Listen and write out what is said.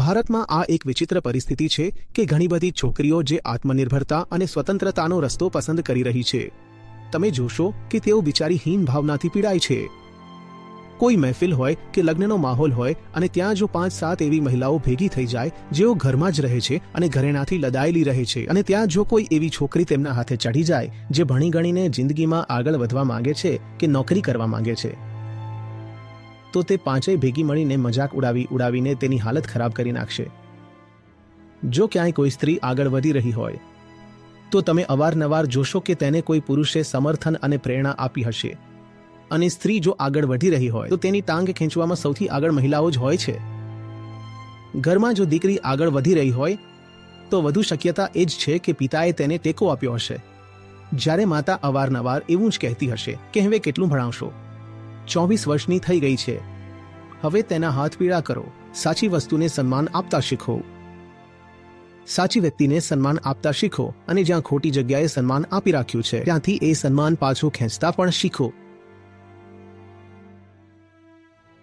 ભારતમાં આ એક વિચિત્ર પરિસ્થિતિ છે કે ઘણી બધી છોકરીઓ જે આત્મનિર્ભરતા અને સ્વતંત્રતાનો રસ્તો પસંદ કરી રહી છે, તમે જોશો કે તેઓ બિચારી હીન ભાવનાથી પીડાય છે. કોઈ મહેફિલ હોય કે લગ્નનો માહોલ હોય અને ત્યાં જો 5-7 એવી મહિલાઓ ભેગી થઈ જાય જેઓ ઘરમાં જ રહે છે અને ઘરેણાથી લદાયેલી રહે છે, અને ત્યાં જો કોઈ એવી છોકરી તેમના હાથે ચડી જાય જે ભણી ગણીને જિંદગીમાં આગળ વધવા માંગે છે કે નોકરી કરવા માંગે છે, તો તે પાંચેય ભેગી મળીને મજાક ઉડાવીને તેની હાલત ખરાબ કરી નાખશે. જો ક્યાંય કોઈ સ્ત્રી આગળ વધી રહી હોય તો તમે અવારનવાર જોશો કે તેને કોઈ પુરુષે સમર્થન અને પ્રેરણા આપી હશે, અને સ્ત્રી જો આગળ વધી રહી હોય તો તેની ટાંગ ખેંચવામાં સૌથી આગળ મહિલાઓ જ હોય છે. ઘરમાં જો દીકરી આગળ વધી રહી હોય તો વધુ શક્યતા એ જ છે કે પિતાએ તેને ટેકો આપ્યો હશે, જ્યારે માતા અવારનવાર એવું જ કહેતી હશે કે હવે કેટલું ભણાવશો, 24 વર્ષની થઈ ગઈ છે, હવે તેના હાથ પીળા કરો. સાચી વસ્તુને સન્માન આપતા શીખો, સાચી વ્યક્તિને સન્માન આપતા શીખો, અને જ્યાં ખોટી જગ્યાએ સન્માન આપી રાખ્યું છે ત્યાંથી એ સન્માન પાછું ખેંચતા પણ શીખો.